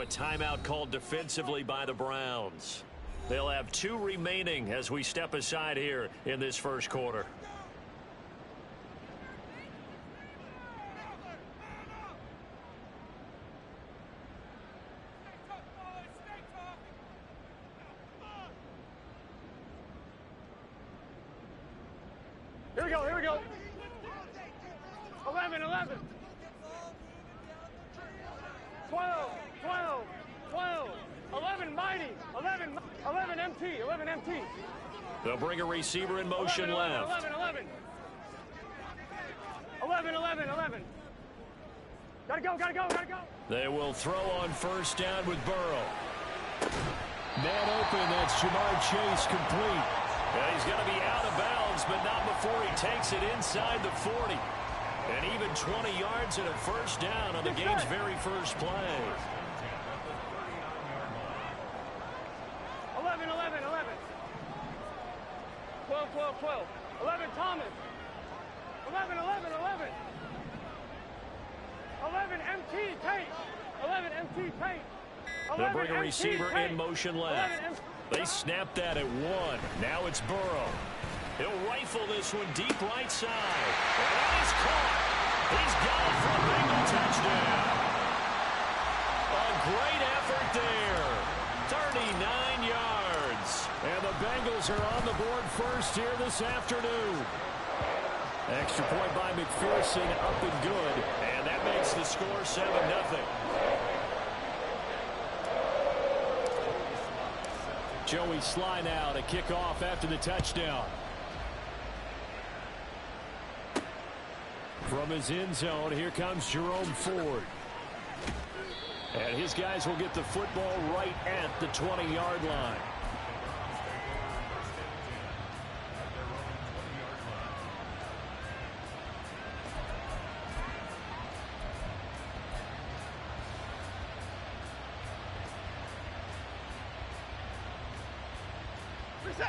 timeout called defensively by the Browns. They'll have 2 remaining as we step aside here in this first quarter. Here we go, here we go. 11, 11. 12, 12, 12. 11 mighty. 11 MT, 11 MT. They'll bring a receiver in motion 11, left. 11. Gotta go. They will throw on first down with Burrow. Man open, that's Jamar Chase complete. Yeah, he's going to be out of bounds, but not before he takes it inside the 40. And even 20 yards and a first down on the game's very first play. 11. 12. 11 Thomas. 11. 11 MT Tate. 11 MT Tate. They'll bring a receiver in motion left. They snap that at 1. Now it's Burrow. He'll rifle this one deep right side. And that is caught. He's got it for a Bengal touchdown. A great effort there. 39 yards. And the Bengals are on the board first here this afternoon. Extra point by McPherson, up and good. And that makes the score 7-0. Joey Sly now to kick off after the touchdown. From his end zone, here comes Jerome Ford. And his guys will get the football right at the 20-yard line.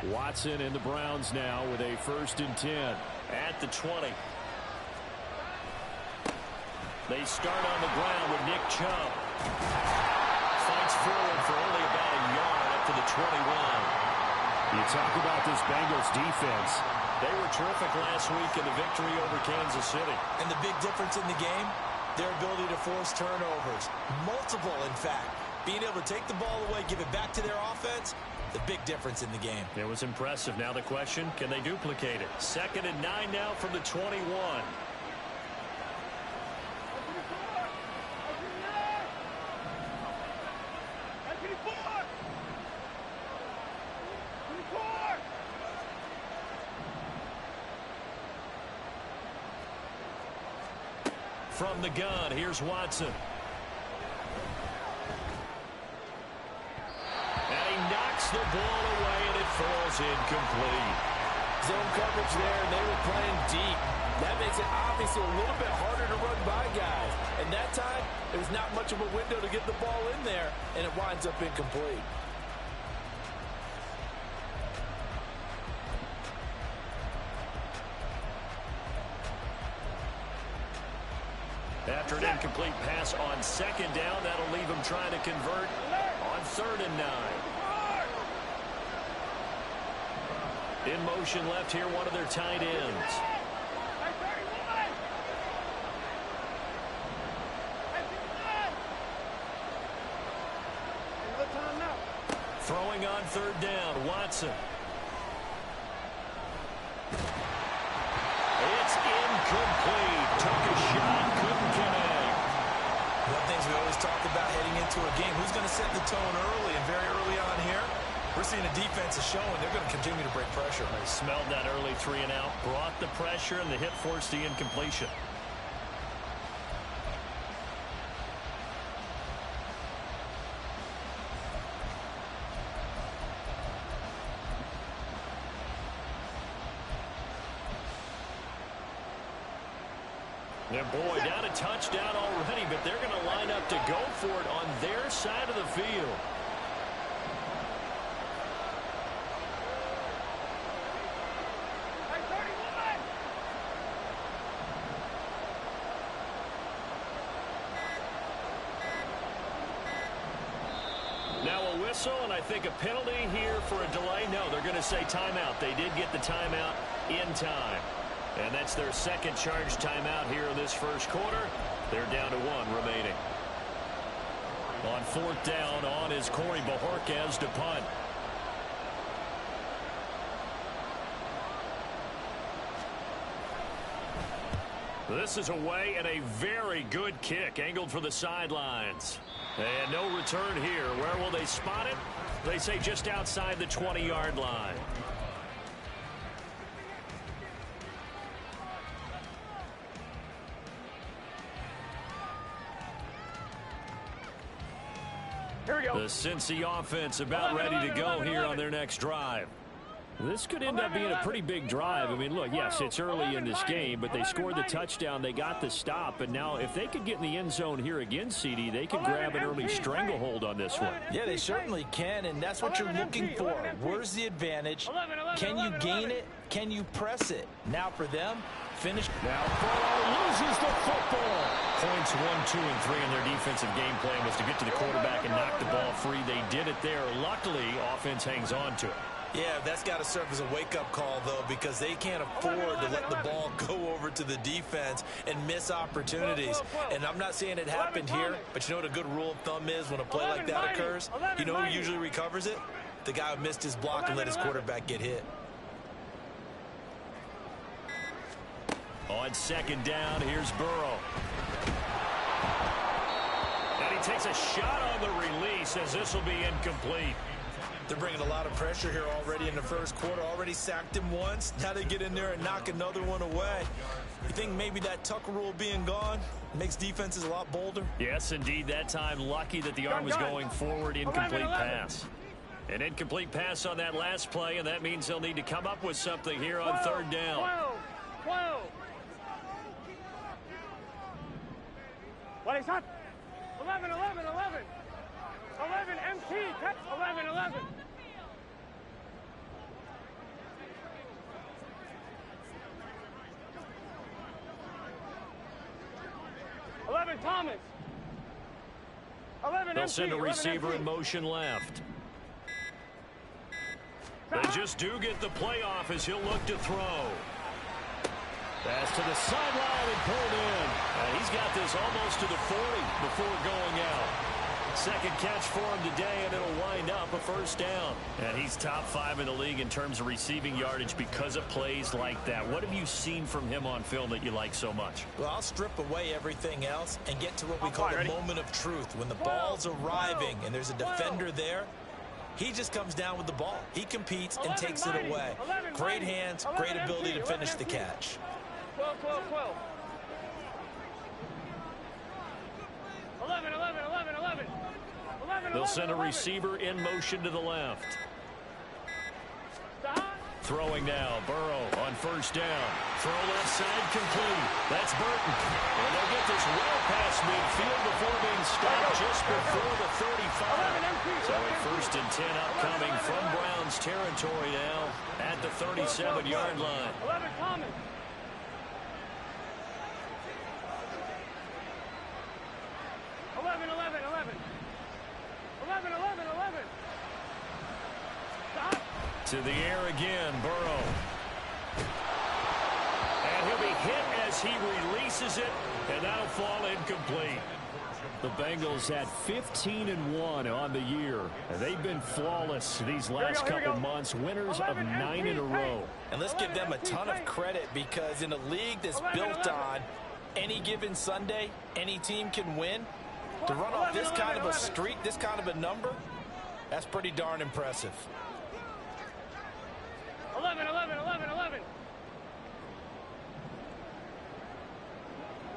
Watson and the Browns now with a 1st and 10 at the 20. They start on the ground with Nick Chubb. Fights forward for only about a yard up to the 21. You talk about this Bengals defense. They were terrific last week in the victory over Kansas City. And the big difference in the game, their ability to force turnovers. Multiple, in fact. Being able to take the ball away, give it back to their offense, the big difference in the game. It was impressive. Now the question, can they duplicate it? 2nd and 9 now from the 21. From the gun, here's Watson. And he knocks the ball away, and it falls incomplete. Zone coverage there, and they were playing deep. That makes it obviously a little bit harder to run by guys. And that time, it was not much of a window to get the ball in there, and it winds up incomplete. After an incomplete pass on 2nd down, that'll leave him trying to convert on 3rd and 9. In motion left here, one of their tight ends. Throwing on 3rd down, Watson. It's incomplete. Took a shot, couldn't connect. One of the things we always talk about heading into a game, who's going to set the tone early, and very early on here, we're seeing a defense is showing they're going to continue to break pressure. They smelled that early 3 and out, brought the pressure, and the hit forced the incompletion. And boy, down a touchdown already, but they're going to line up to go for it on their side of the field. whistle, and I think a penalty here for a delay. No, they're going to say timeout. They did get the timeout in time. And that's their second charge timeout here in this first quarter. They're down to 1 remaining. On 4th down, on is Corey Bajorquez to punt. This is away and a very good kick angled for the sidelines. And no return here. Where will they spot it? They say just outside the 20-yard line. Here we go. The Cincy offense about ready to go here on their next drive. This could end up being a pretty big drive. I mean, look, yes, it's early in this game, but they scored the touchdown. They got the stop, and now if they could get in the end zone here again, CD, they could grab an early stranglehold on this one. Yeah, they certainly can, and that's what you're looking for. Where's the advantage? Can you gain it? Can you press it? Now for them, finish. Now Burrow loses the football. Points 1, 2, and 3 in their defensive game plan was to get to the quarterback and knock the ball free. They did it there. Luckily, offense hangs on to it. Yeah, that's got to serve as a wake-up call, though, because they can't afford to let the ball go over to the defense and miss opportunities. And I'm not saying it happened here, but you know what a good rule of thumb is when a play like that occurs? You know who usually recovers it? The guy who missed his block and let his quarterback get hit. On 2nd down, here's Burrow. And he takes a shot on the release as this will be incomplete. They're bringing a lot of pressure here already in the first quarter. Already sacked him once. Now they get in there and knock another one away. You think maybe that Tucker rule being gone makes defenses a lot bolder? Yes, indeed. That time, lucky that the arm was going forward. Incomplete pass. An incomplete pass on that last play, and that means they'll need to come up with something here on 3rd down. 12. What is that? 11. 11 MT. 11. 11 Thomas. 11 They'll send a receiver in motion left. They just do get the playoff as he'll look to throw. Pass to the sideline and pulled in. And he's got this almost to the 40 before going out. Second catch for him today, and it'll wind up a 1st down. And he's top 5 in the league in terms of receiving yardage because of plays like that. What have you seen from him on film that you like so much? Well, I'll strip away everything else and get to what we call a moment of truth. When the ball's arriving and there's a defender there, he just comes down with the ball. He competes and takes it away. Great hands, great ability to finish the catch. 12. 11. They'll send a receiver in motion to the left. Throwing now, Burrow on 1st down. Throw left side complete. That's Burton. And they'll get this well past midfield before being stopped just before the 35. So a 1st and 10 upcoming from Browns territory now at the 37-yard line. 11 Thomas. 11. Stop. To the air again, Burrow. And he'll be hit as he releases it, and that'll fall incomplete. The Bengals had 15-1 on the year. And they've been flawless these last couple months, winners of 9 in a row. And let's give them a ton of credit because in a league that's built on any given Sunday, any team can win. To run off this kind of a streak, this kind of a number, that's pretty darn impressive. 11.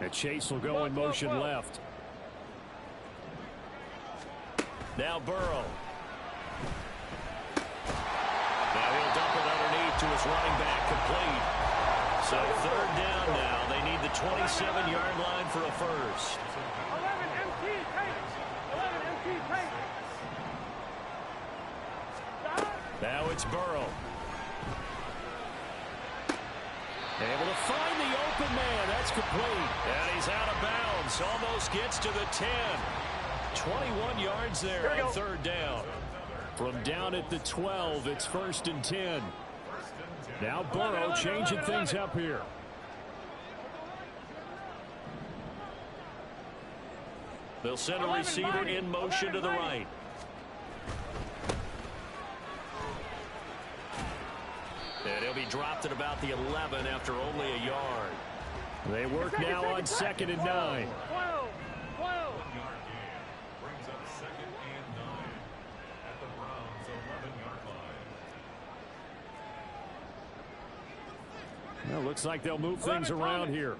And Chase will go in motion left. Now Burrow. Now he'll dump it underneath to his running back, complete. So 3rd down now. They need the 27-yard line for a 1st. 11 MT. Now it's Burrow. Able to find the open man. That's complete. And he's out of bounds. Almost gets to the 10. 21 yards there on 3rd down. From down at the 12, it's 1st and 10. Now Burrow changing things up here. They'll send a receiver in motion to the right. And he'll be dropped at about the 11 after only a yard. They work now on 2nd and 9. 12. Brings up 2nd and 9 at the Browns' 11-yard line. Well, looks like they'll move things around here.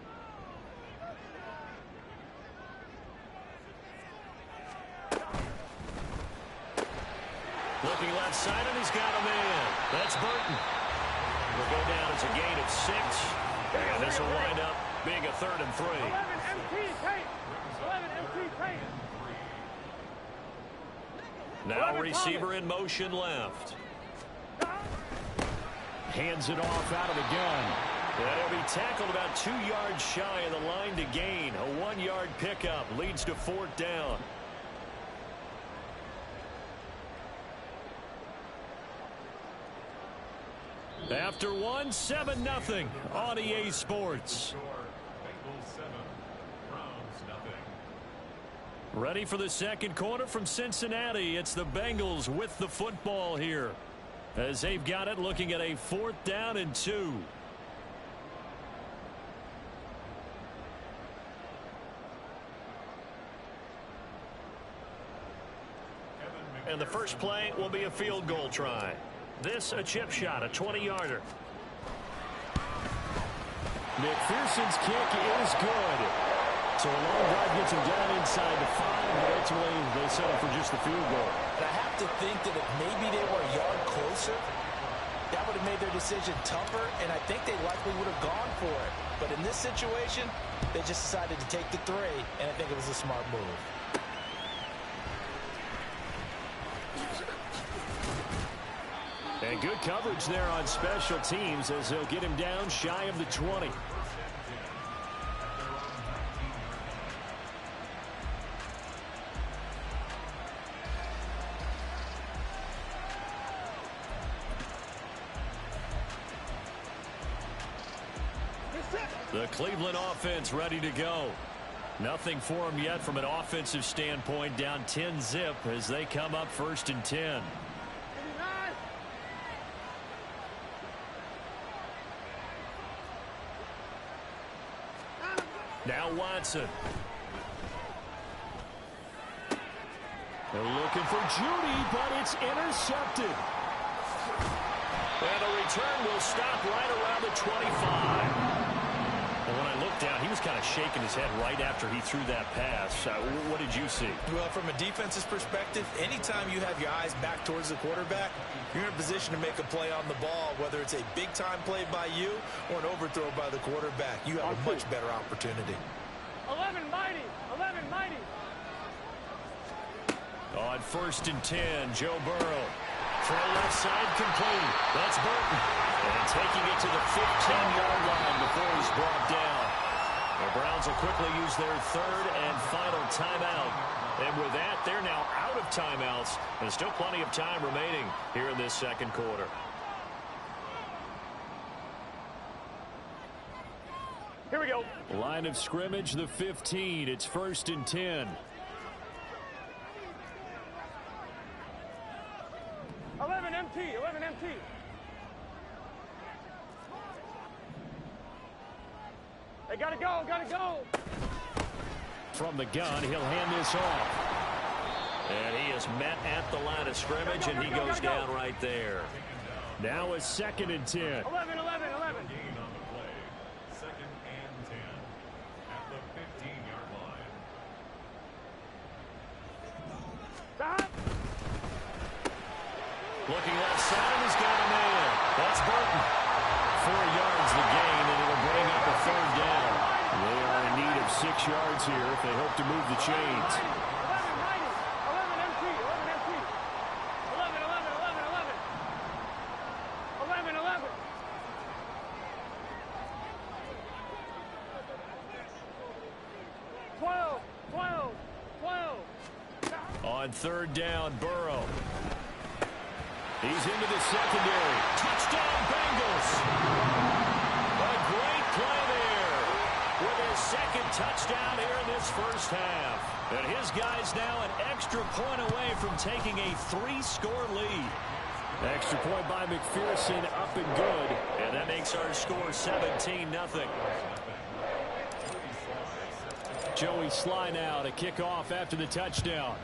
Looking left side, and he's got a man. That's Burton. Will go down as a gain of 6. And this will wind up being a 3rd and 3. 11 MT tape. 11 MT tape. Now receiver in motion left. Hands it off out of the gun. And he'll be tackled about 2 yards shy of the line to gain. A 1-yard pickup leads to 4th down. After 1, 7-0 on EA Sports. Ready for the second quarter from Cincinnati. It's the Bengals with the football here, as they've got it looking at a 4th down and 2. And the first play will be a field goal try. This a chip shot, a 20-yarder. McPherson's kick is good. So a long drive gets him down inside the 5, but ultimately they settle for just the field goal. But I have to think that if maybe they were a yard closer, that would have made their decision tougher, and I think they likely would have gone for it. But in this situation, they just decided to take the 3, and I think it was a smart move. And good coverage there on special teams as they'll get him down shy of the 20. The Cleveland offense ready to go. Nothing for them yet from an offensive standpoint, down 10-zip as they come up 1st and 10. Now Watson. They're looking for Judy, but it's intercepted. And the return will stop right around the 25. And when I looked down, he was kind of shaking his head right after he threw that pass. What did you see? Well, from a defense's perspective, anytime you have your eyes back towards the quarterback, you're in a position to make a play on the ball, whether it's a big-time play by you or an overthrow by the quarterback. You have a much better opportunity. 11 mighty. 11 mighty. On 1st and 10, Joe Burrow. Throw left side complete. That's Burton. And taking it to the 15-yard line before he's brought down. The Browns will quickly use their 3rd and final timeout. And with that, they're now out of timeouts. And still plenty of time remaining here in this second quarter. Here we go. Line of scrimmage, the 15. It's 1st and 10. 11 MT. 11 MT. They gotta go. Gotta go. From the gun, he'll hand this off. And he is met at the line of scrimmage, and he goes down right there. Now a 2nd and 10. 11, 11, 11. Gain on the play. 2nd and 10 at the 15-yard line. Stop. Looking left side, and he's got a man. That's Burton. 4 yards the gain, and it'll bring up a 3rd down. They are in need of 6 yards here if they hope to move the chains. 11 mighty. 11 MT. 11 MT. 11, 11, 11, 11. 11, 11. 12, 12, 12. On 3rd down, Burrow. He's into the secondary. Touchdown, Bengals. A great play there with his second touchdown here in this first half. And his guy's now an extra point away from taking a 3-score lead. Extra point by McPherson, up and good. And that makes our score 17-0. Joey Sly now to kick off after the touchdown.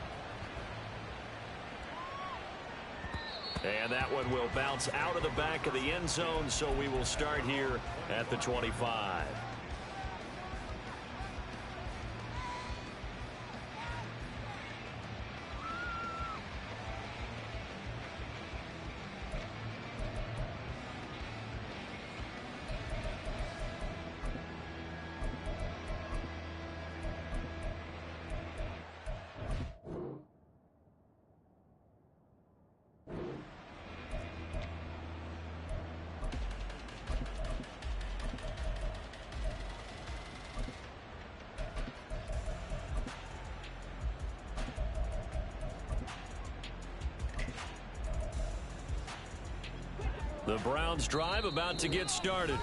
And that one will bounce out of the back of the end zone, so we will start here at the 25. The Browns drive about to get started.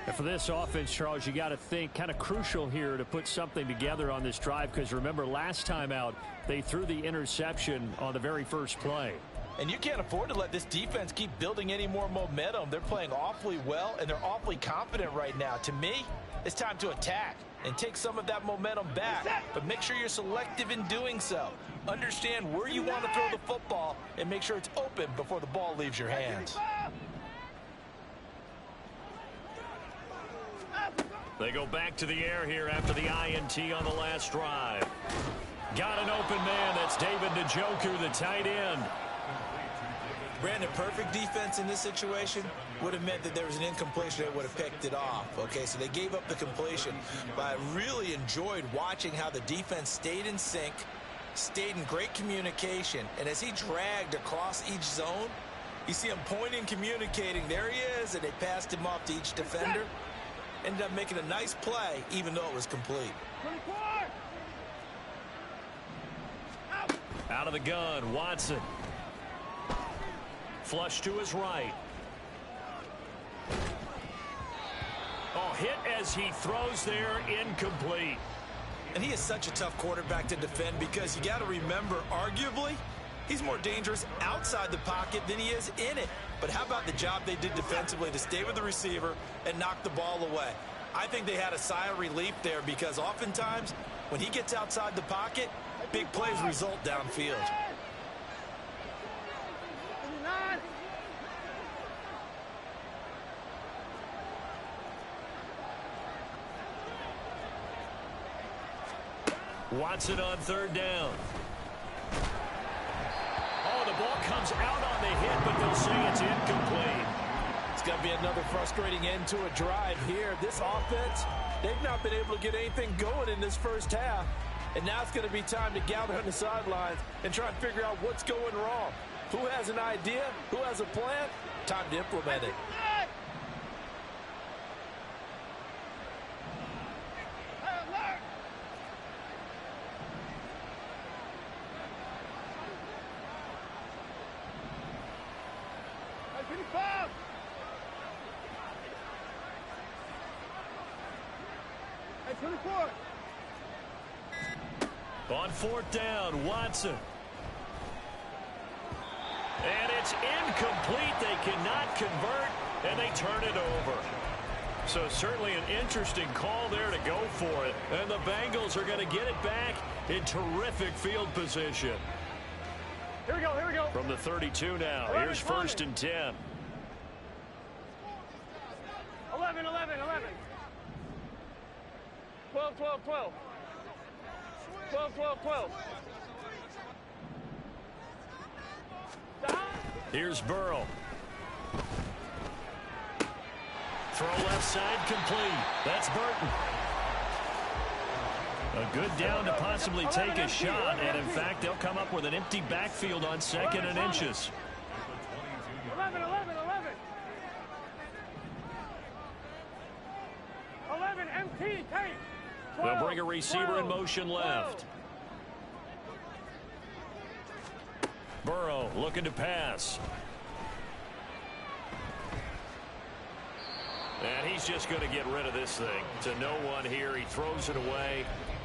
And for this offense, Charles, you got to think kind of crucial here to put something together on this drive, because remember last time out they threw the interception on the very first play. And you can't afford to let this defense keep building any more momentum. They're playing awfully well, and they're awfully confident right now. To me, it's time to attack and take some of that momentum back. But make sure you're selective in doing so. Understand where you want to throw the football and make sure it's open before the ball leaves your hands. They go back to the air here after the INT on the last drive. Got an open man. That's David Njoku, the tight end. Brandon, perfect defense in this situation would have meant that there was an incompletion that would have picked it off. Okay, so they gave up the completion. But I really enjoyed watching how the defense stayed in sync, stayed in great communication. And as he dragged across each zone, you see him pointing, communicating. There he is, and they passed him off to each defender. Ended up making a nice play, even though it was complete. Out of the gun, Watson. Flush to his right. Oh, hit as he throws there, incomplete. And he is such a tough quarterback to defend, because you got to remember, arguably, he's more dangerous outside the pocket than he is in it. But how about the job they did defensively to stay with the receiver and knock the ball away? I think they had a sigh of relief there, because oftentimes when he gets outside the pocket, big plays result downfield. Watson on third down. Oh, the ball comes out on the hit, but they'll say it's incomplete. It's going to be another frustrating end to a drive here. This offense, they've not been able to get anything going in this first half. And now it's going to be time to gather on the sidelines and try and figure out what's going wrong. Who has an idea? Who has a plan? Time to implement it. On fourth down, Watson. And it's incomplete. They cannot convert, and they turn it over. So certainly an interesting call there to go for it. And the Bengals are going to get it back in terrific field position. Here we go, here we go. From the 32 now. 11, Here's first and 10. 11, 11, 11. 12, 12, 12. 12, 12, 12. Down. Here's Burrow. Throw left side complete. That's Burton. A good down to possibly take a shot, and in fact, they'll come up with an empty backfield on second and inches. 11, 11, 11. 11, MT, take. They'll bring a receiver in motion left. Burrow looking to pass. And he's just going to get rid of this thing. To no one here. He throws it away,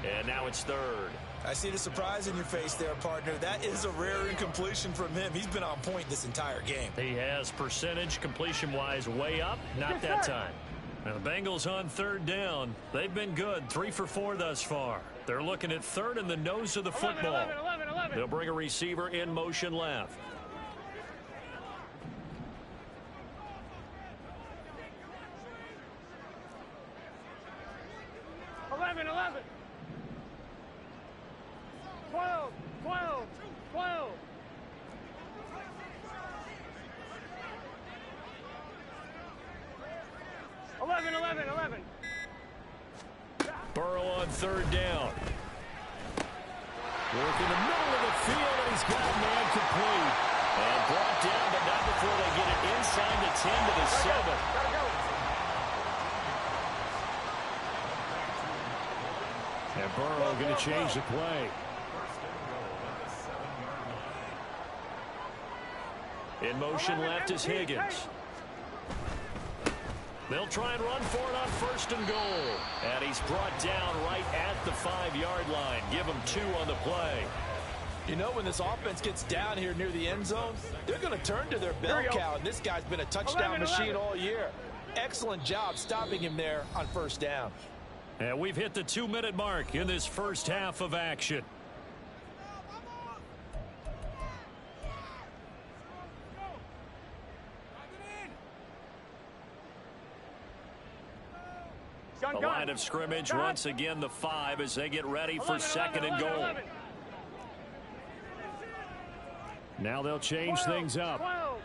and now it's third. I see the surprise in your face there, partner. That is a rare incompletion from him. He's been on point this entire game. He has percentage completion-wise way up. Not that time. Now the Bengals on third down. They've been good. 3 for 4 thus far. They're looking at third in the nose of the football. 11. They'll bring a receiver in motion left. 11. 12. 11. Burrow on third down. Work in the middle of the field, and he's got a man complete. And brought down, but not before they get it inside the 10 to the 7. And Burrow going to change the play. In motion left is Higgins. They'll try and run for it on first and goal. And he's brought down right at the 5-yard line. Give him 2 on the play. You know, when this offense gets down here near the end zone, they're going to turn to their bell cow, and this guy's been a touchdown machine all year. Excellent job stopping him there on first down. And we've hit the 2-minute mark in this first half of action. The line of scrimmage once again the 5 as they get ready for second and goal. Now they'll change things up. 12.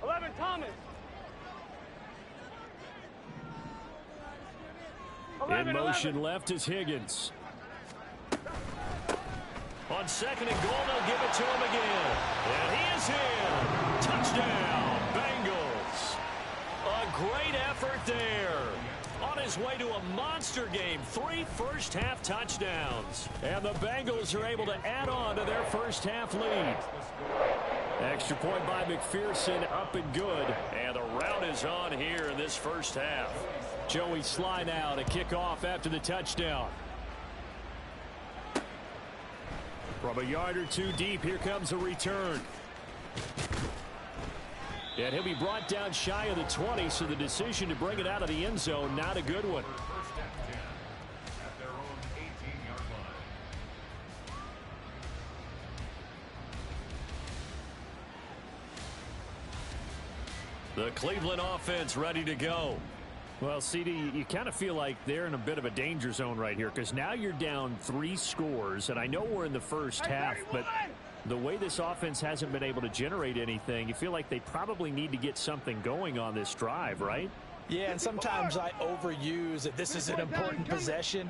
11, Thomas. In motion left is Higgins. On second and goal, they'll give it to him again. And he is in. Touchdown, Bengals. A great effort there. On his way to a monster game. 3 first-half touchdowns. And the Bengals are able to add on to their first-half lead. Extra point by McPherson, up and good. And the rout is on here in this first half. Joey Sly now to kick off after the touchdown. From a yard or 2 deep, here comes a return. And he'll be brought down shy of the 20, so the decision to bring it out of the end zone, not a good one. First and 10 at their own 18-yard line. The Cleveland offense ready to go. Well, CD, you kind of feel like they're in a bit of a danger zone right here because now you're down 3 scores, and I know we're in the first half, but the way this offense hasn't been able to generate anything, you feel like they probably need to get something going on this drive, right? Yeah, and sometimes I overuse that this is an important possession,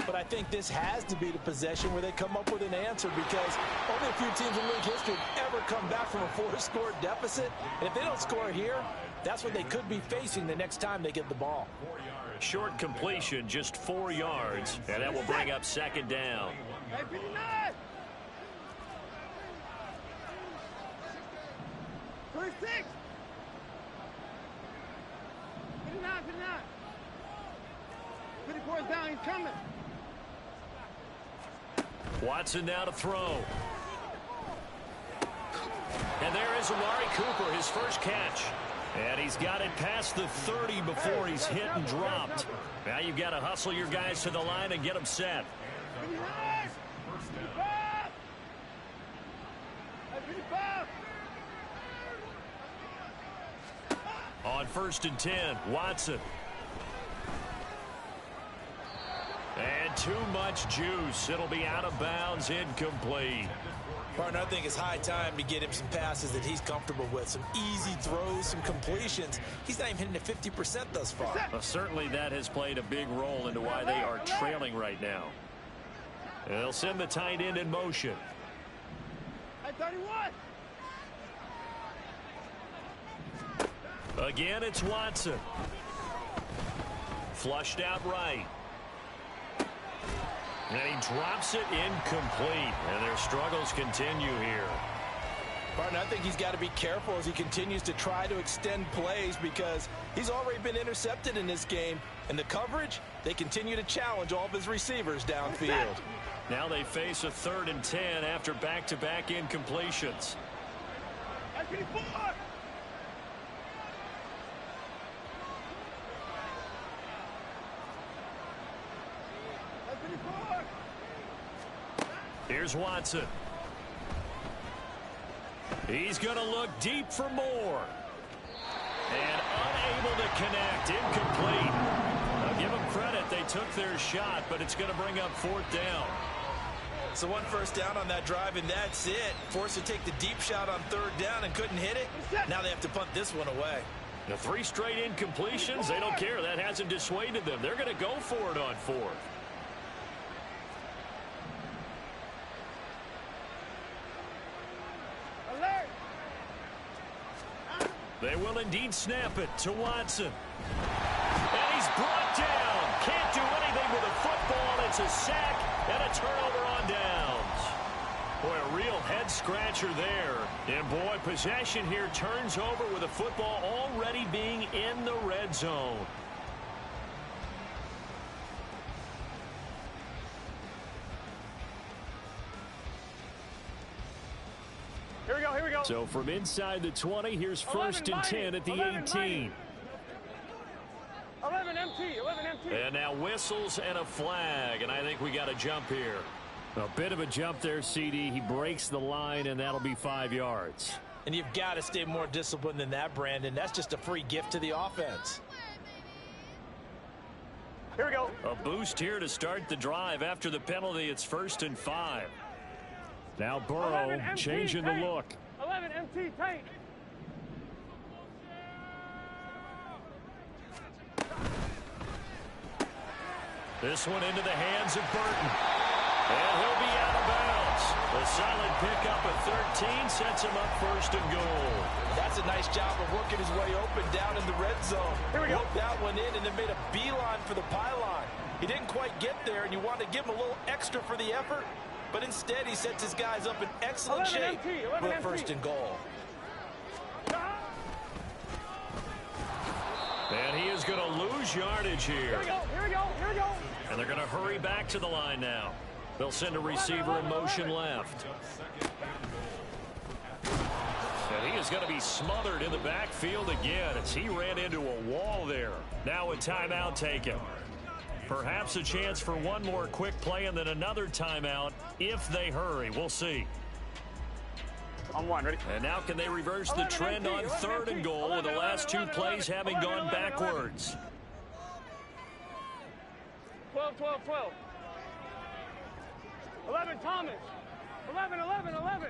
but I think this has to be the possession where they come up with an answer because only a few teams in league history have ever come back from a 4-score deficit, and if they don't score here, that's what they could be facing the next time they get the ball. Short completion, just 4 yards, and that will bring up second down. Hey, 59. 36. 59. 54 is down. He's coming. Watson now to throw. And there is Amari Cooper, his first catch. And he's got it past the 30 before he's hit and dropped. Now you've got to hustle your guys to the line and get them set. 55. On first and 10, Watson. And too much juice. It'll be out of bounds, incomplete. Partner, I think it's high time to get him some passes that he's comfortable with. Some easy throws, some completions. He's not even hitting at 50% thus far. Certainly that has played a big role into why they are trailing right now. They'll send the tight end in motion. At 31. Again, it's Watson. Flushed out right. And he drops it incomplete. And their struggles continue here. Partner, I think he's got to be careful as he continues to try to extend plays because he's already been intercepted in this game. And the coverage, they continue to challenge all of his receivers downfield. Now they face a 3rd and 10 after back-to-back incompletions. Here's Watson. He's going to look deep for more. And unable to connect. Incomplete. I'll give them credit. They took their shot, but it's going to bring up 4th down. So 1 first down on that drive, and that's it. Forced to take the deep shot on 3rd down and couldn't hit it. Now they have to punt this one away. The 3 straight incompletions, they don't care. That hasn't dissuaded them. They're going to go for it on 4th. They will indeed snap it to Watson. And he's brought down. Can't do anything with a football. It's a sack and a turnover on downs. Boy, a real head-scratcher there. And, boy, possession here turns over with a football already being in the red zone. Here we go. So from inside the 20, here's 1st and 10 at the 18. 11 empty. And now whistles and a flag, and I think we got a jump here. A bit of a jump there, CD. He breaks the line, and that'll be 5 yards. And you've got to stay more disciplined than that, Brandon. That's just a free gift to the offense. Here we go. A boost here to start the drive. After the penalty, it's 1st and 5. Now Burrow changing the look. 11 MT tight. This one into the hands of Burton. And he'll be out of bounds. A solid pickup of 13 sets him up 1st and goal. That's a nice job of working his way open down in the red zone. Here we go. Worked that one in and then made a beeline for the pylon. He didn't quite get there, and you want to give him a little extra for the effort. But instead, he sets his guys up in excellent shape for 1st and goal. And he is going to lose yardage here. Here we go. And they're going to hurry back to the line now. They'll send a receiver in motion left. And he is going to be smothered in the backfield again as he ran into a wall there. Now a timeout taken. Perhaps a chance for one more quick play and then another timeout if they hurry. We'll see. On 1, ready? And now can they reverse the trend on 3rd and goal with the last 2 plays having gone backwards? 12. 11 Thomas. 11. 11.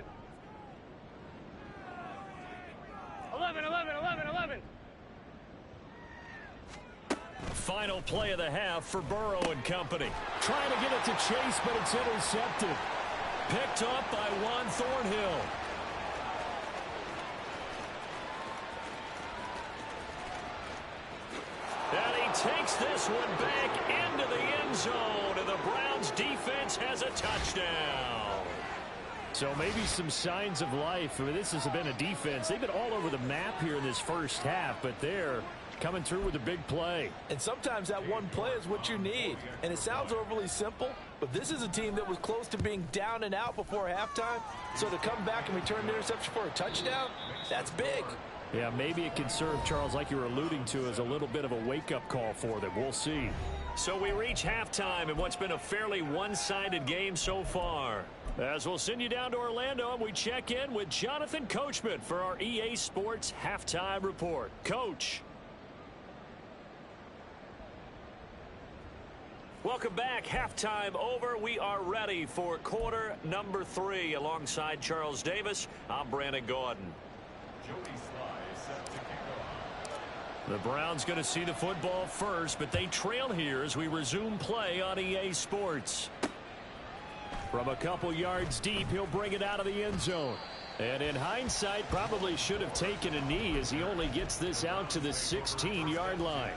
Final play of the half for Burrow and company. Trying to get it to Chase, but it's intercepted. Picked up by Juan Thornhill. And he takes this one back into the end zone, and the Browns defense has a touchdown. So maybe some signs of life. I mean, this has been a defense. They've been all over the map here in this first half, but they're coming through with a big play. And sometimes that one play is what you need. And it sounds overly simple, but this is a team that was close to being down and out before halftime. So to come back and return an interception for a touchdown, that's big. Yeah, maybe it can serve, Charles, like you were alluding to, as a little bit of a wake-up call for them. We'll see. So we reach halftime in what's been a fairly one-sided game so far. As we'll send you down to Orlando, and we check in with Jonathan Coachman for our EA Sports Halftime Report. Coach. Welcome back. Halftime over. We are ready for quarter number 3. Alongside Charles Davis, I'm Brandon Gordon. The Browns going to see the football first, but they trail here as we resume play on EA Sports. From a couple yards deep, he'll bring it out of the end zone. And in hindsight, probably should have taken a knee as he only gets this out to the 16-yard line.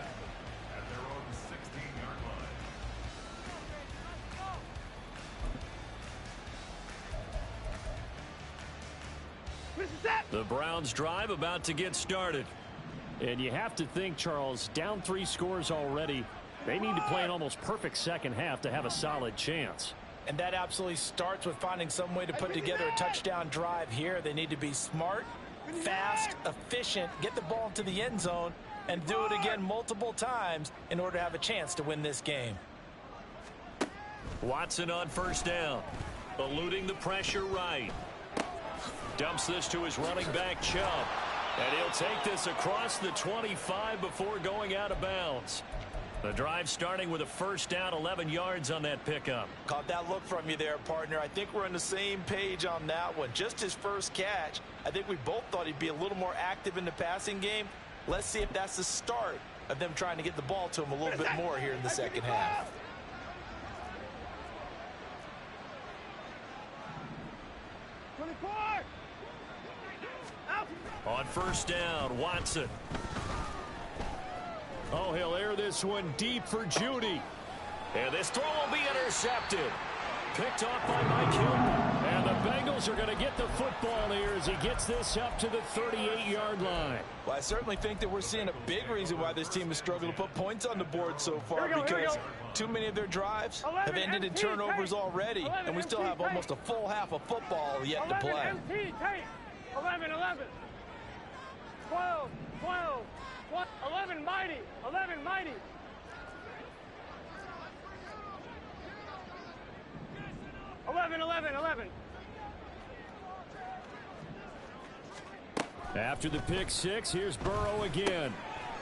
The Browns drive about to get started. And you have to think, Charles, down 3 scores already. They need to play an almost perfect second half to have a solid chance. And that absolutely starts with finding some way to put together a touchdown drive here. They need to be smart, fast, efficient, get the ball into the end zone, and do it again multiple times in order to have a chance to win this game. Watson on first down. Eluding the pressure right. Dumps this to his running back, Chubb. And he'll take this across the 25 before going out of bounds. The drive starting with a first down, 11 yards on that pickup. Caught that look from you there, partner. I think we're on the same page on that one. Just his first catch. I think we both thought he'd be a little more active in the passing game. Let's see if that's the start of them trying to get the ball to him a little bit more here in the second half. On first down, Watson. Oh, he'll air this one deep for Judy. And this throw will be intercepted. Picked off by Mike Hilton. And the Bengals are going to get the football here as he gets this up to the 38-yard line. Well, I certainly think that we're seeing a big reason why this team has struggled to put points on the board so far, because too many of their drives have ended in turnovers already, and we still have almost a full half of football yet to play. 11, 12, 11, mighty, 11, mighty. Eleven. After the pick six, here's Burrow again.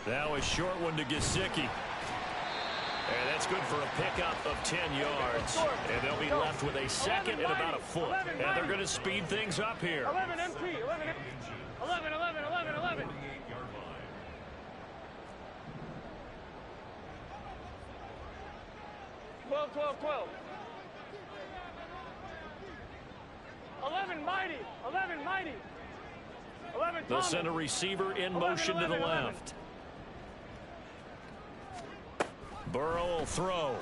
That was short one to Gesicki. And that's good for a pickup of 10 yards. And they'll be left with a second and about a foot. And they're going to speed things up here. 11 MP, 11. 12. 11 mighty. 11 They'll send a receiver in motion to the left. Burrow will throw.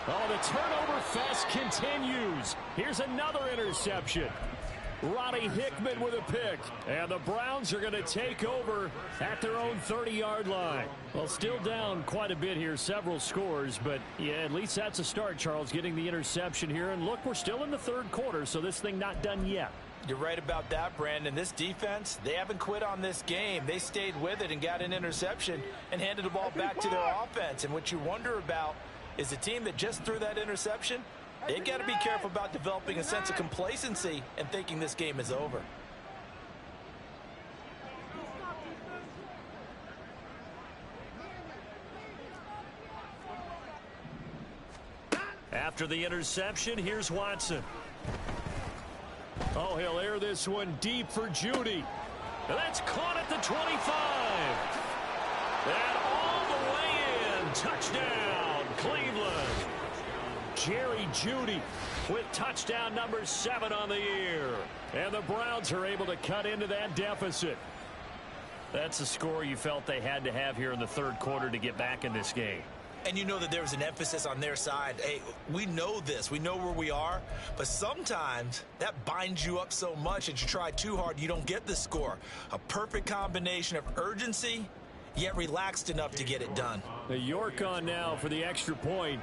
Oh, the turnover fest continues. Here's another interception. Roddy Hickman with a pick. And the Browns are going to take over at their own 30-yard line. Well, still down quite a bit here, several scores. But, yeah, at least that's a start, Charles, getting the interception here. And, look, we're still in the third quarter, so this thing not done yet. You're right about that, Brandon. This defense, they haven't quit on this game. They stayed with it and got an interception and handed the ball back to their offense. And what you wonder about is the team that just threw that interception, they've got to be careful about developing a sense of complacency and thinking this game is over. After the interception, here's Watson. Oh, he'll air this one deep for Judy. And that's caught at the 25. And all the way in. Touchdown, Cleveland. Jerry Judy with touchdown number 7 on the year. And the Browns are able to cut into that deficit. That's a score you felt they had to have here in the third quarter to get back in this game. And you know that there was an emphasis on their side. Hey, we know this. We know where we are. But sometimes that binds you up so much that you try too hard, you don't get the score. A perfect combination of urgency, yet relaxed enough to get it done. The York on now for the extra point.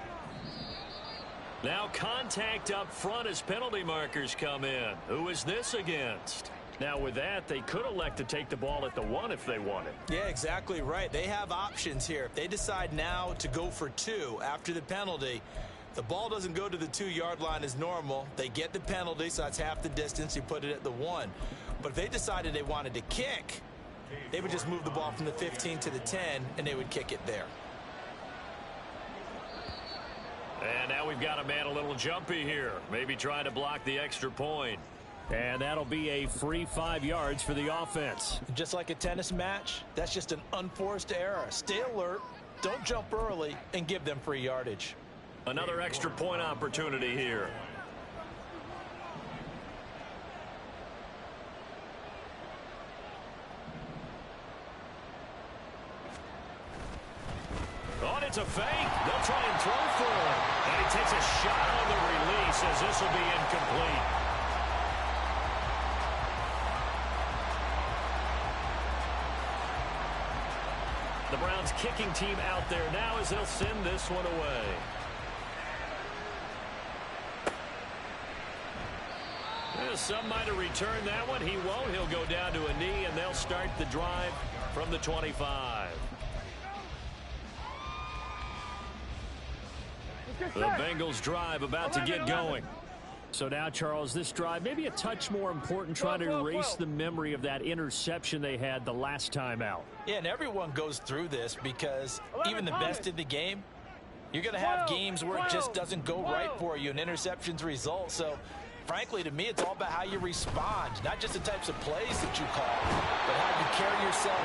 Now contact up front as penalty markers come in. Who is this against? Now with that, they could elect to take the ball at the 1 if they wanted. Yeah, exactly right. They have options here. If they decide now to go for 2 after the penalty, the ball doesn't go to the 2-yard line as normal. They get the penalty, so that's half the distance. You put it at the 1. But if they decided they wanted to kick, they would just move the ball from the 15 to the 10, and they would kick it there. And now we've got a man a little jumpy here. Maybe trying to block the extra point. And that'll be a free 5 yards for the offense. Just like a tennis match, that's just an unforced error. Stay alert, don't jump early, and give them free yardage. Another extra point opportunity here. Oh, it's a fake. They'll try and throw for it. And he takes a shot on the release as this will be incomplete. The Browns kicking team out there now as they'll send this one away. Some might have returned that one. He won't. He'll go down to a knee, and they'll start the drive from the 25. The Bengals drive about to get going. So now, Charles, this drive maybe a touch more important, trying to erase the memory of that interception they had the last time out. Yeah, and everyone goes through this because even the best in the game, you're going to have games where it just doesn't go right for you and interceptions result. So, frankly, to me, it's all about how you respond, not just the types of plays that you call, but how you carry yourself,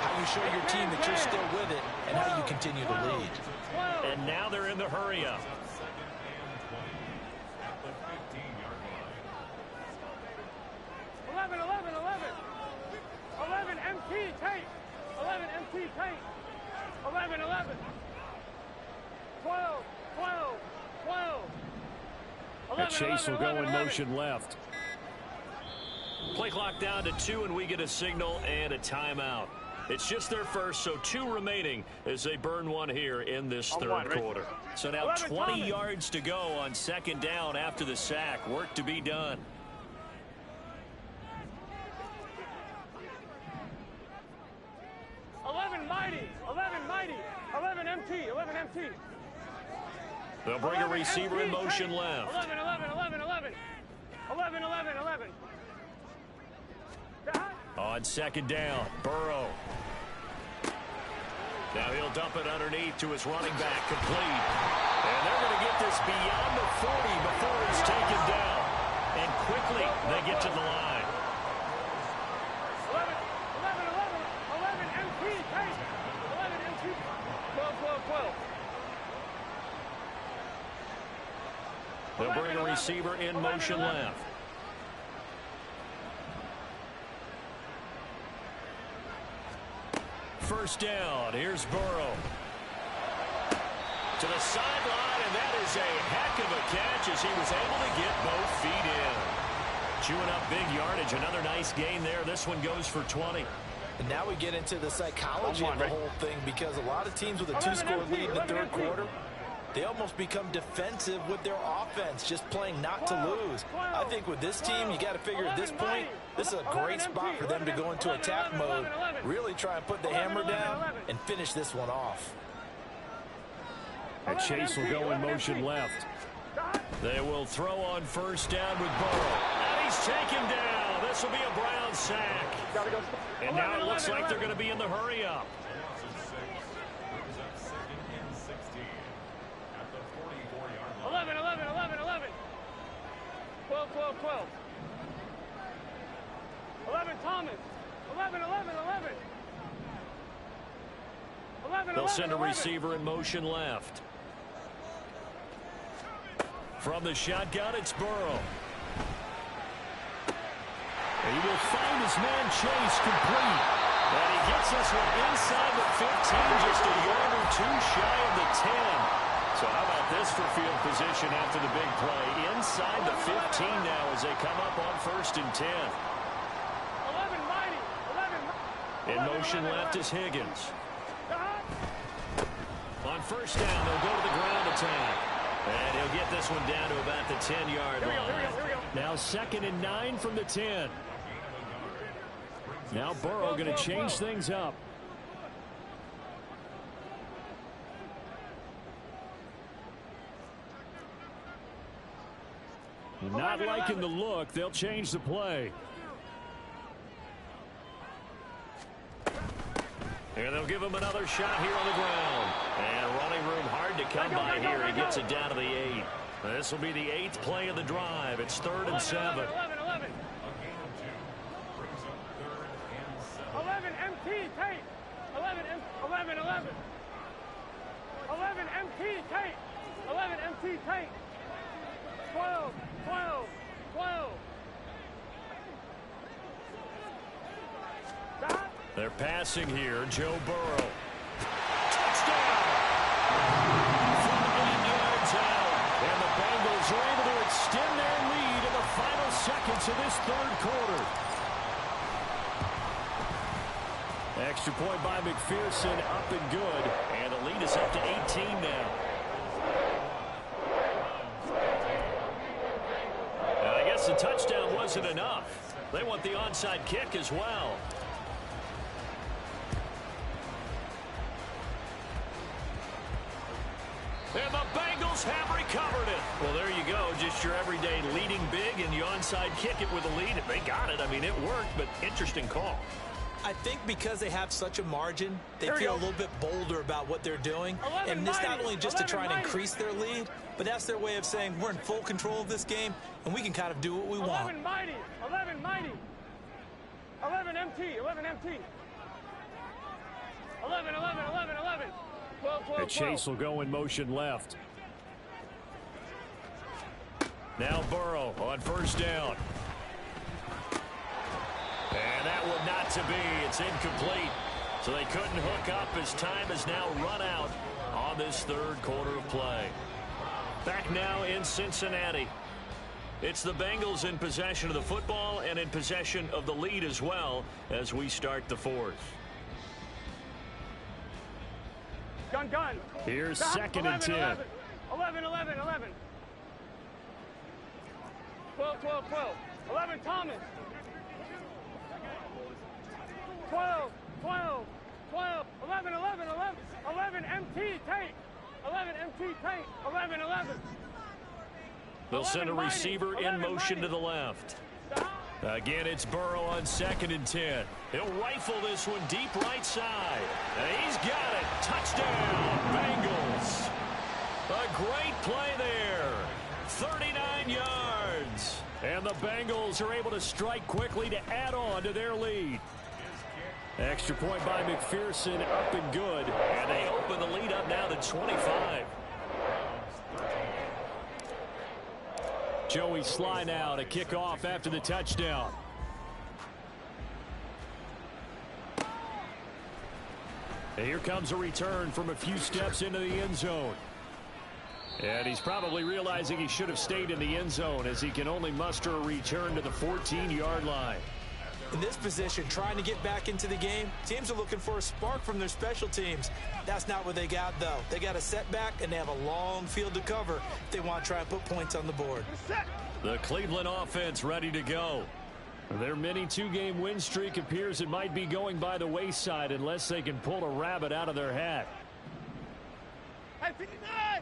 how you show your team that you're still with it, and how you continue to lead. And now they're in the hurry-up. 11 MT tape. 11 MT tape. 11 12. And Chase will go in motion left. Play clock down to 2, and we get a signal and a timeout. It's just their first, so 2 remaining as they burn one here in this third quarter. So now 20 yards to go on second down after the sack. Work to be done. They'll bring a receiver in motion left. 11. On second down, Burrow. Now he'll dump it underneath to his running back, complete. And they're going to get this beyond the 40 before he's taken down. And quickly, they get to the line. 11 MT tape. 11 MT. 12. They'll bring a receiver in motion left. First down. Here's Burrow. To the sideline, and that is a heck of a catch as he was able to get both feet in. Chewing up big yardage. Another nice gain there. This one goes for 20. And now we get into the psychology of the whole thing, because a lot of teams with a 2-score lead in the third quarter, they almost become defensive with their offense, just playing not to lose. I think with this team, you got to figure at this point, this is a great spot for them to go into attack mode, really try and put the hammer down and finish this one off. And Chase will go in motion left. They will throw on first down with Burrow. And he's taken down. This will be a Brown sack. And now it looks like they're going to be in the hurry-up. 12. 11 Thomas. 11. They'll send a receiver in motion left. From the shotgun, it's Burrow. He will find his man Chase, complete. And he gets this one inside the 15, just a yard or 2 shy of the 10. So how about this for field position after the big play? Inside the 15 now as they come up on first and 10. 11. In motion left is Higgins. On first down, they'll go to the ground attack. And he'll get this one down to about the 10-yard line. Here we go. Now 2nd and 9 from the 10. Now Burrow going to change things up. Not liking the look. They'll change the play. And they'll give him another shot here on the ground. And running room hard to come by here. He gets it down to the 8. This will be the 8th play of the drive. It's 3rd and 7. 11 MT tape. 11 MT tape. 11 MT tape. 12. They're passing here. Joe Burrow. Touchdown! From 8 yards out. And the Bengals are able to extend their lead in the final seconds of this third quarter. Extra point by McPherson, up and good. And the lead is up to 18 now. And I guess the touchdown wasn't enough. They want the onside kick as well. And the Bengals have recovered it. Well, there you go. Just your everyday leading big, and you onside kick it with a lead. They got it. I mean, it worked, but interesting call. I think because they have such a margin, they feel a little bit bolder about what they're doing. And it's not only just to try and increase their lead, but that's their way of saying we're in full control of this game, and we can kind of do what we want. 11 mighty, 11 mighty, 11 MT, 11 MT, 11, 11, 11, 11, 12, 12, And Chase will go in motion left. Now Burrow on first down. And that one not to be. It's incomplete. So they couldn't hook up as time has now run out on this third quarter of play. Back now in Cincinnati. It's the Bengals in possession of the football and in possession of the lead as well as we start the fourth. Gun, gun. Here's second and 10. 11, 11, 11, 11. 12, 12, 12. 11, Thomas. 12, 12, 12, 11, 11, 11, 11, MT, Tate. 11, MT, Tate. 11, 11. They'll send a receiver in motion to the left. Again, it's Burrow on second and 10. He'll rifle this one deep right side. And he's got it. Touchdown, Bengals. A great play there. 39 yards. And the Bengals are able to strike quickly to add on to their lead. Extra point by McPherson, up and good. And they open the lead up now to 25. Joey Sly now to kick off after the touchdown. And here comes a return from a few steps into the end zone. And he's probably realizing he should have stayed in the end zone as he can only muster a return to the 14-yard line. In this position, trying to get back into the game, teams are looking for a spark from their special teams. That's not what they got, though. They got a setback, and they have a long field to cover if they want to try and put points on the board. The Cleveland offense ready to go. Their mini two-game win streak appears it might be going by the wayside unless they can pull a rabbit out of their hat. Hey, 59!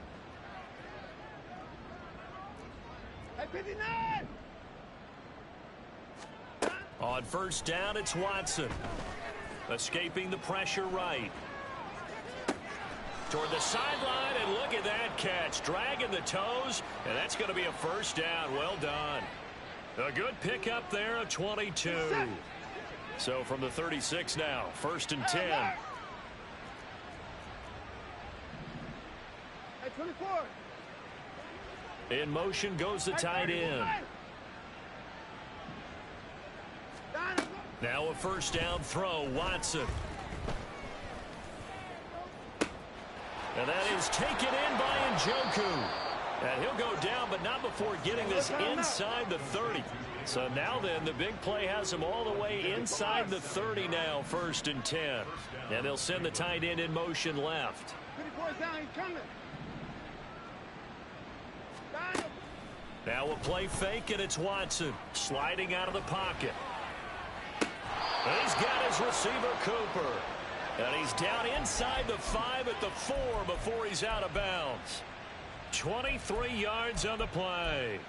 Hey, 59! On first down, it's Watson. Escaping the pressure right. Toward the sideline, and look at that catch. Dragging the toes, and that's going to be a first down. Well done. A good pickup there of 22. So from the 36 now, first and 10. Hey, 24! In motion goes the tight end. Now a first down throw, Watson. And that is taken in by Njoku. And he'll go down, but not before getting this inside the 30. So now then, the big play has him all the way inside the 30 now, first and 10. And they'll send the tight end in motion left. 24's down, he's coming. Now a play fake, and it's Watson sliding out of the pocket. And he's got his receiver, Cooper. And he's down inside the 5 at the 4 before he's out of bounds. 23 yards on the play.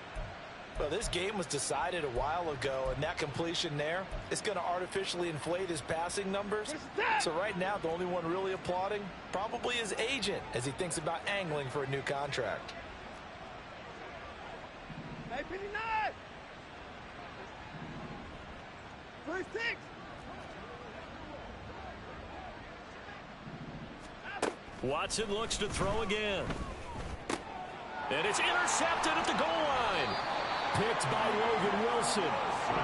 Well, this game was decided a while ago, and that completion there is going to artificially inflate his passing numbers. So right now, the only one really applauding probably his agent as he thinks about angling for a new contract. Hey, 59! First 6! Watson looks to throw again. And it's intercepted at the goal line. Picked by Logan Wilson.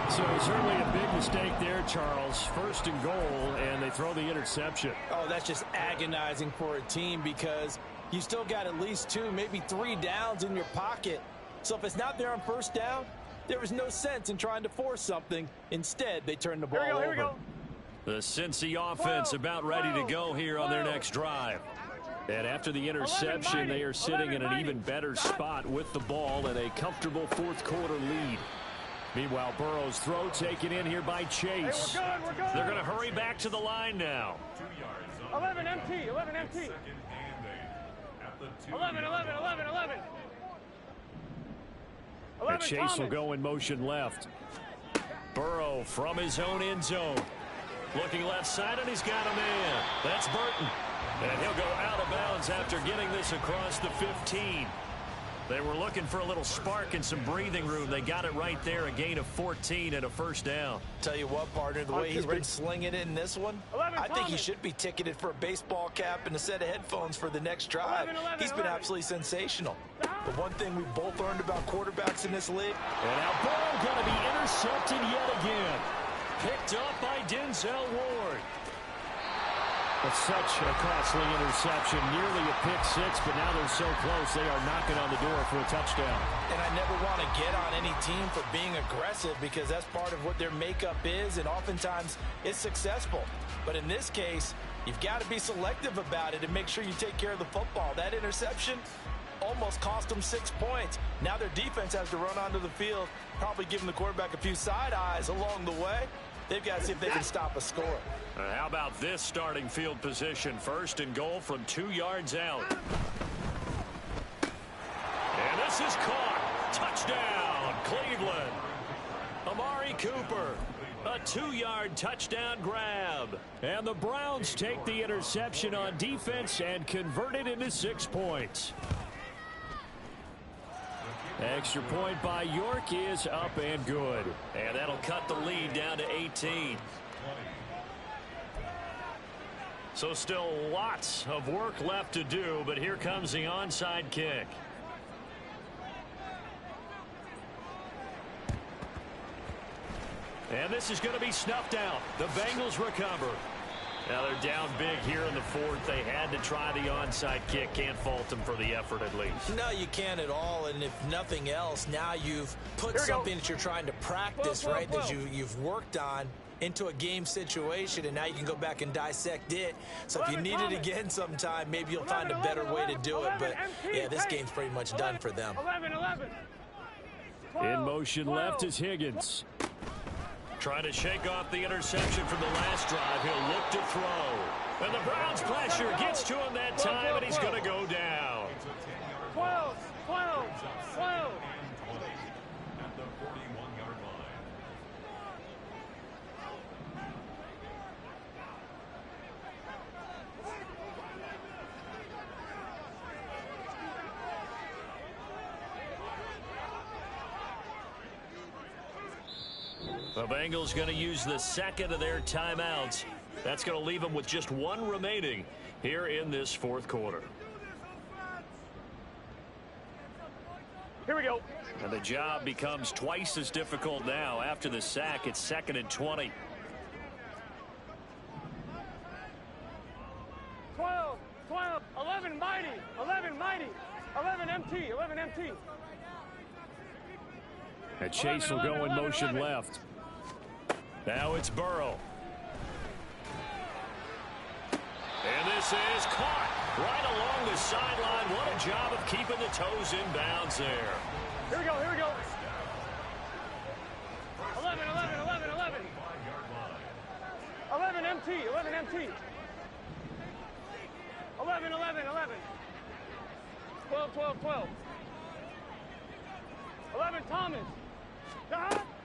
So certainly a big mistake there, Charles. First and goal, and they throw the interception. Oh, that's just agonizing for a team because you still got at least 2, maybe 3 downs in your pocket. So if it's not there on first down, there was no sense in trying to force something. Instead, they turn the ball over. Here we go. The Cincy offense about ready to go here on their next drive. And after the interception, they are sitting in an even better spot with the ball and a comfortable fourth quarter lead. Meanwhile, Burrow's throw taken in here by Chase. Hey, we're good. They're going to hurry back to the line now. 2 yards on 11 MT, 11 MT. second and 8 at the 2 11, 11, 11, 11. And 11 Chase Thomas. will go in motion left. Burrow from his own end zone. Looking left side, and he's got a man. That's Burton. And he'll go out of bounds after getting this across the 15. They were looking for a little spark and some breathing room. They got it right there, a gain of 14 and a first down. Tell you what, partner, the way he's been slinging it in this one, 11, I think he Thomas. should be ticketed for a baseball cap and a set of headphones for the next drive. 11, He's been 11. absolutely sensational. The one thing we both learned about quarterbacks in this league, And now Burrow going to be intercepted yet again. Picked up by Denzel Ward. It's such a costly interception, nearly a pick six, but now they're so close they are knocking on the door for a touchdown. and I never want to get on any team for being aggressive because that's part of what their makeup is, and oftentimes it's successful. But in this case, you've got to be selective about it and make sure you take care of the football. That interception almost cost them 6 points. Now their defense has to run onto the field, probably giving the quarterback a few side eyes along the way. They've got to see if they can stop a score. How about this starting field position? First and goal from 2 yards out. And this is caught. Touchdown, Cleveland. Amari Cooper. A 2-yard touchdown grab. And the Browns take the interception on defense and convert it into 6 points. Extra point by York is up and good. And that'll cut the lead down to 18. So still lots of work left to do, but here comes the onside kick. And this is going to be snuffed out. The Bengals recover. Now they're down big here in the fourth. They had to try the onside kick. Can't fault them for the effort at least. No, you can't at all, and if nothing else, now you've put something that you're trying to practice, right, that you've worked on into a game situation, and now you can go back and dissect it. So if you need it again sometime, maybe you'll find a better way to do it. But, yeah, this game's pretty much done for them. 11, 11. In motion left is Higgins. Trying to shake off the interception from the last drive. He'll look to throw. And the Browns pressure gets to him that time, and he's going to go down. 12, 12, 12. At the 41-yard line. The Bengals going to use the second of their timeouts. That's going to leave them with just one remaining here in this fourth quarter. Here we go. And the job becomes twice as difficult now. After the sack, it's 2nd and 20. 12, 12, 11 mighty, 11 mighty, 11 MT, 11 MT. And Chase will go in motion left. Now it's Burrow. And this is caught right along the sideline. What a job of keeping the toes in bounds there. Here we go, here we go. 11, 11, 11, 11. 11 MT, 11 MT. 11, 11, 11. 12, 12, 12. 11 Thomas.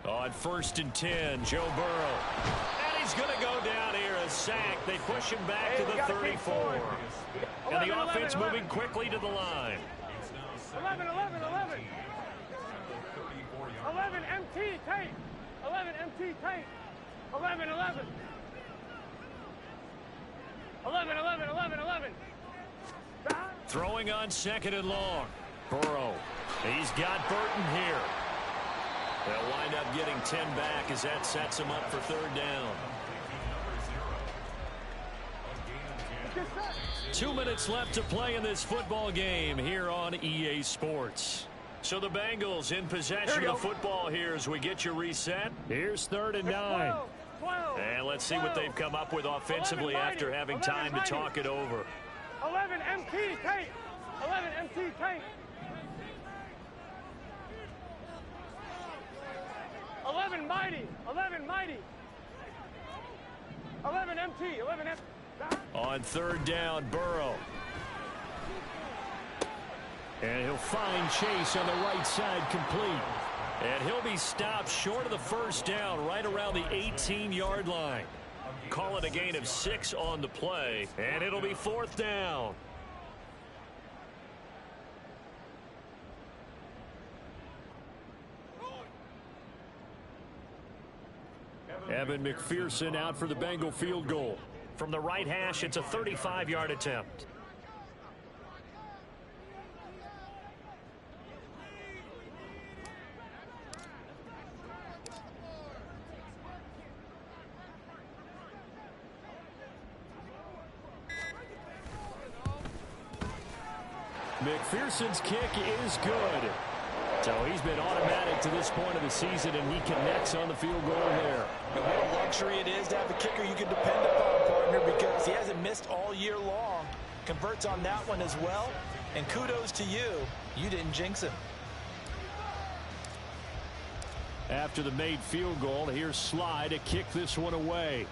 On 1st and 10, Joe Burrow. And he's going to go down here, a sack. They push him back to the 34. And the offense moving quickly to the line. 11, 11, 11. 11 MT tape. 11 MT tape. 11, 11. 11, 11, 11, 11. Throwing on 2nd and long. Burrow. He's got Burton here. They'll wind up getting 10 back as that sets him up for 3rd down. 2 minutes left to play in this football game here on EA Sports. So the Bengals in possession of the football here as we get you reset. Here's 3rd and 9. And let's see what they've come up with offensively after having time to talk it over. 11 MT tank. 11 MT tank. 11 mighty. 11 mighty. 11 MT. 11 MT. On third down, Burrow. And he'll find Chase on the right side, complete. And he'll be stopped short of the first down, right around the 18-yard line. Call it a gain of 6 on the play, and it'll be fourth down. Evan McPherson out for the Bengal field goal. From the right hash, it's a 35-yard attempt. McPherson's kick is good. So he's been automatic to this point of the season, and he connects on the field goal there. And what a luxury it is to have a kicker you can depend upon, partner, because he hasn't missed all year long. Converts on that one as well, and kudos to you. You didn't jinx him. After the made field goal, here's Sly to kick this one away.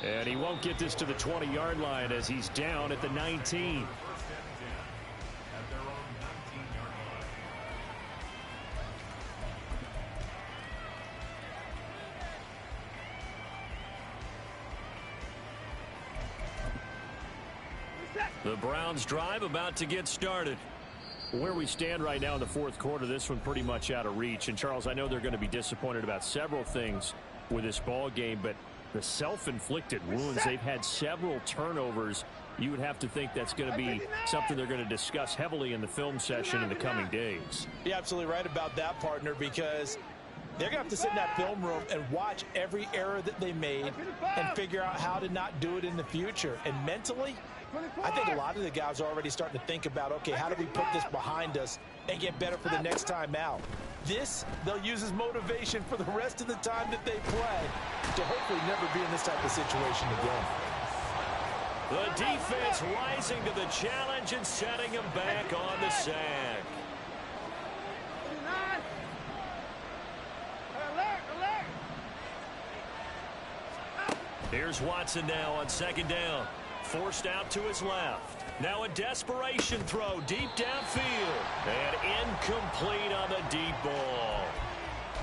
And he won't get this to the 20-yard line as he's down at the 19. The Browns drive about to get started. Where we stand right now in the fourth quarter, this one pretty much out of reach. And, Charles, I know they're going to be disappointed about several things with this ball game, but the self-inflicted wounds, they've had several turnovers. You would have to think that's going to be something they're going to discuss heavily in the film session in the coming days. You're absolutely right about that, partner, because they're going to have to sit in that film room and watch every error that they made and figure out how to not do it in the future. And mentally, I think a lot of the guys are already starting to think about, okay, how do we put this behind us and get better for the next time out? This, they'll use as motivation for the rest of the time that they play to hopefully never be in this type of situation again. The defense rising to the challenge and setting him back on the sack. Here's Watson now on second down. Forced out to his left. Now a desperation throw deep downfield. And incomplete on the deep ball.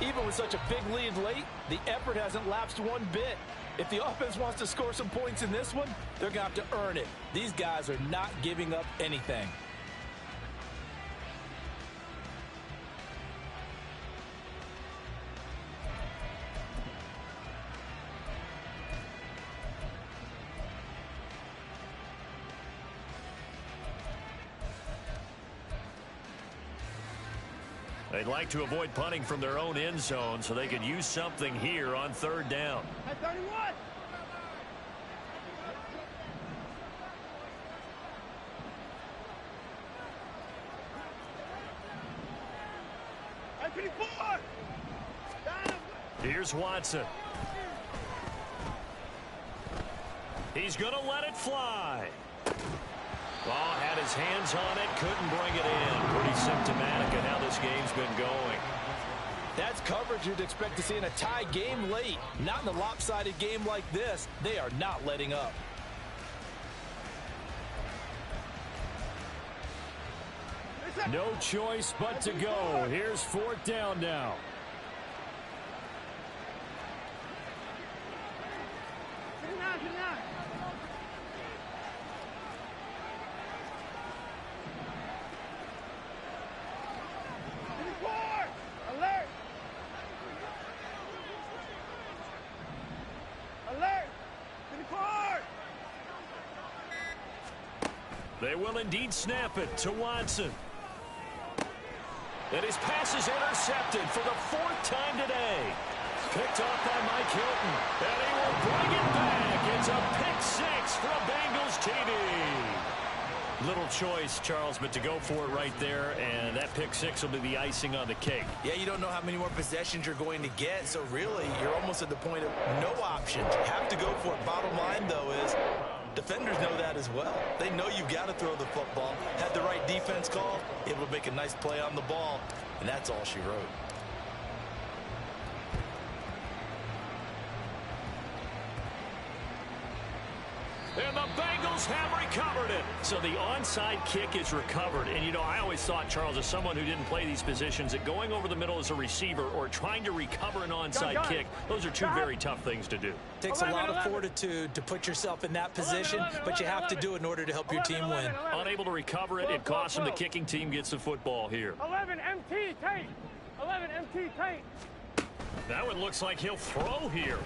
Even with such a big lead late, the effort hasn't lapsed one bit. If the offense wants to score some points in this one, they're going to have to earn it. These guys are not giving up anything. They'd like to avoid punting from their own end zone so they could use something here on third down. At 31. At 24. Here's Watson. He's going to let it fly. Oh, had his hands on it, couldn't bring it in. Pretty symptomatic of how this game's been going. That's coverage you'd expect to see in a tie game late. Not in a lopsided game like this. They are not letting up. No choice but to go. Here's fourth down now. They will indeed snap it to Watson. And his pass is intercepted for the fourth time today. Picked off by Mike Hilton. And he will bring it back. It's a pick six for a Bengals TD. Little choice, Charles, but to go for it right there, and that pick six will be the icing on the cake. Yeah, you don't know how many more possessions you're going to get, so really, you're almost at the point of no options. You have to go for it. Bottom line, though, is defenders know that as well. They know you've got to throw the football. Had the right defense call, able to make a nice play on the ball, and that's all she wrote. And the Bengals have recovered it. So the onside kick is recovered. And, you know, I always thought, Charles, as someone who didn't play these positions, that going over the middle as a receiver or trying to recover an onside kick, those are two very tough things to do. Takes a lot of fortitude to put yourself in that position, but you have to do it in order to help your team win. Unable to recover it, it costs him. The kicking team gets the football here. 11 MT Tate. 11 MT Tate. That one looks like he'll throw here.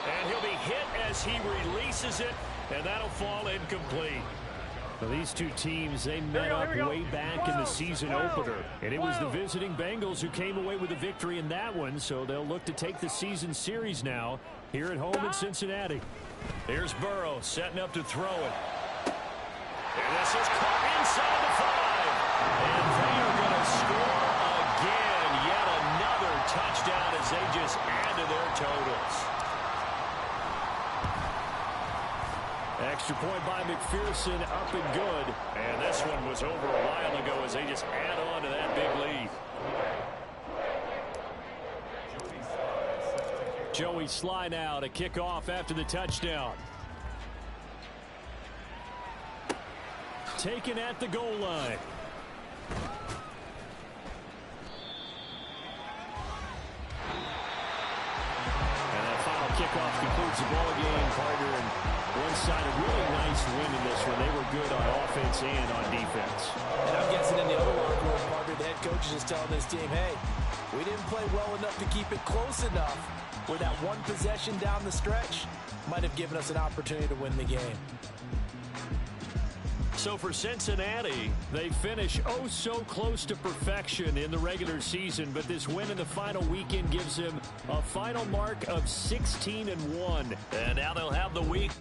And he'll be hit as he releases it, and that'll fall incomplete. Well, these two teams, they met up way back in the season opener. And it was the visiting Bengals who came away with a victory in that one, so they'll look to take the season series now here at home in Cincinnati. Here's Burrow setting up to throw it. And this is caught inside the 5. And they are going to score again. Yet another touchdown as they just add to their totals. Extra point by McPherson, up and good. And this one was over a while ago as they just add on to that big lead. Joey Sly now to kick off after the touchdown. Taken at the goal line. And that final kickoff concludes the ball game, partner. And one side a really nice win in this one. They were good on offense and on defense. And I'm guessing in the other locker room, partner, the head coach is just telling this team, hey, we didn't play well enough to keep it close enough where that one possession down the stretch might have given us an opportunity to win the game. So for Cincinnati, they finish oh so close to perfection in the regular season, but this win in the final weekend gives them a final mark of 16-1. And now they'll have the week.